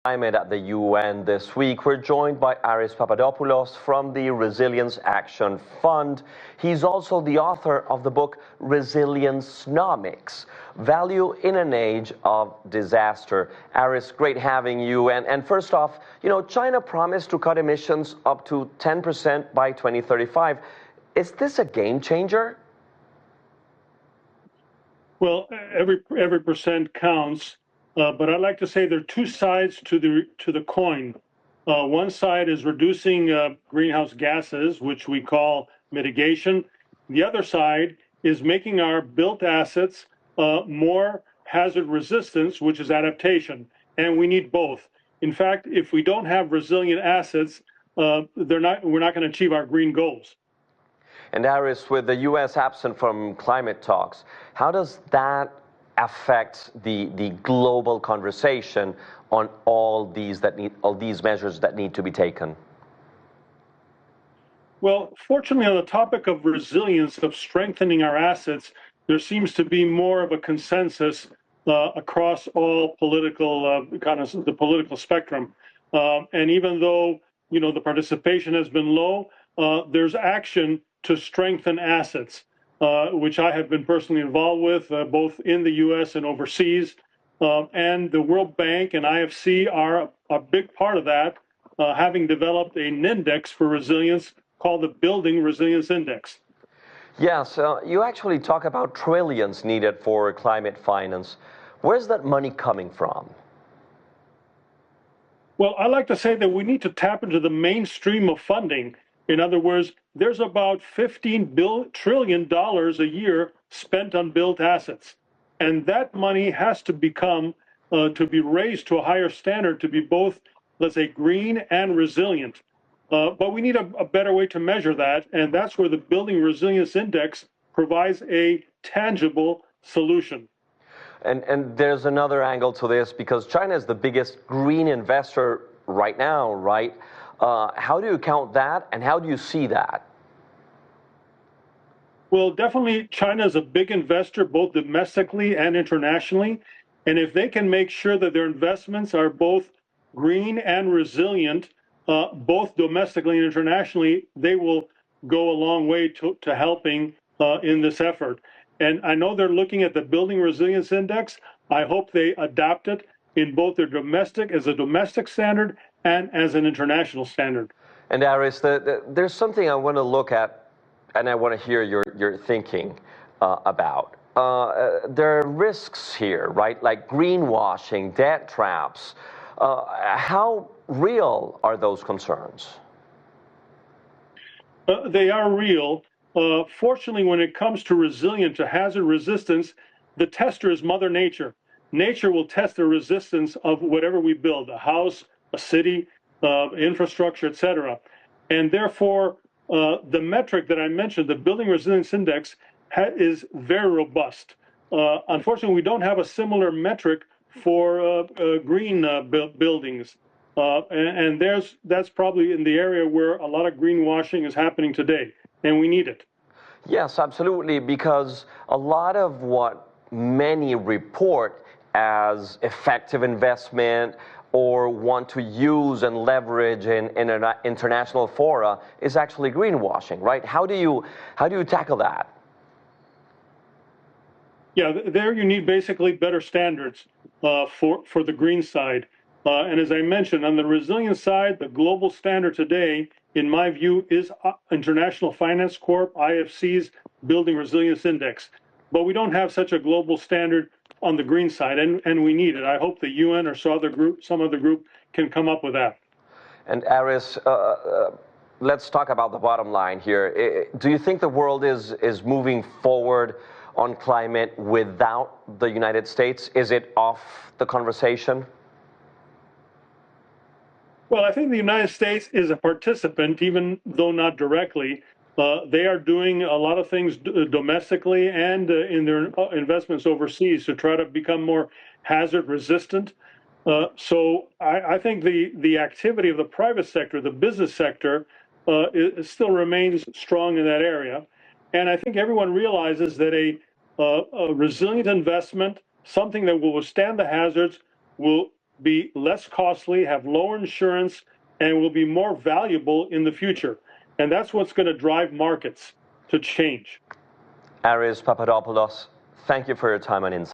Climate at the UN this week. We're joined by Aris Papadopoulos from the Resilience Action Fund. He's also the author of the book Resilience-nomics, Value in an Age of Disaster. Aris, great having you. And first off, China promised to cut emissions up to 10% by 2035. Is this a game changer? Well, every percent counts, but I'd like to say there are two sides to the coin. One side is reducing greenhouse gases, which we call mitigation. The other side is making our built assets more hazard resistance, which is adaptation, and we need both. In fact, if we don't have resilient assets, we're not going to achieve our green goals. And Aris, with the U.S. absent from climate talks, how does that affect the global conversation on all these measures that need to be taken? Well, fortunately, on the topic of resilience, of strengthening our assets, there seems to be more of a consensus across all political the political spectrum. And even though the participation has been low, there's action to strengthen assets, which I have been personally involved with, both in the U.S. and overseas. And the World Bank and IFC are a big part of that, having developed an index for resilience called the Building Resilience Index. Yes, you actually talk about trillions needed for climate finance. Where's that money coming from? Well, I like to say that we need to tap into the mainstream of funding. In other words, there's about $15 trillion a year spent on built assets. And that money has to to be raised to a higher standard to be both, let's say, green and resilient. But we need a better way to measure that. And that's where the Building Resilience Index provides a tangible solution. And there's another angle to this, because China is the biggest green investor right now, right? How do you count that, and how do you see that? Well, definitely China is a big investor, both domestically and internationally. And if they can make sure that their investments are both green and resilient, both domestically and internationally, they will go a long way to helping in this effort. And I know they're looking at the Building Resilience Index. I hope they adopt it in both their as a domestic standard and as an international standard. And Aris, there's something I want to look at, and I want to hear your thinking about. There are risks here, right? Like greenwashing, debt traps. How real are those concerns? They are real. Fortunately, when it comes to resilience, to hazard resistance, the tester is Mother Nature. Nature will test the resistance of whatever we build, a house, a city, infrastructure, etc. And therefore, the metric that I mentioned, the Building Resilience Index, is very robust. Unfortunately, we don't have a similar metric for green buildings. And that's probably in the area where a lot of greenwashing is happening today, and we need it. Yes, absolutely, because a lot of what many report as effective investment or want to use and leverage in international fora is actually greenwashing, right? How do you tackle that? Yeah, there you need basically better standards for the green side. And as I mentioned, on the resilience side, the global standard today, in my view, is International Finance Corp, IFC's Building Resilience Index. But we don't have such a global standard on the green side, and we need it. I hope the UN or some other group can come up with that. And Aris, let's talk about the bottom line here. Do you think the world is moving forward on climate without the United States? Is it off the conversation? Well, I think the United States is a participant, even though not directly. They are doing a lot of things domestically and in their investments overseas to try to become more hazard resistant. So I think the activity of the private sector, the business sector, still remains strong in that area. And I think everyone realizes that a resilient investment, something that will withstand the hazards, will be less costly, have lower insurance, and will be more valuable in the future. And that's what's going to drive markets to change. Aris Papadopoulos, thank you for your time and insight.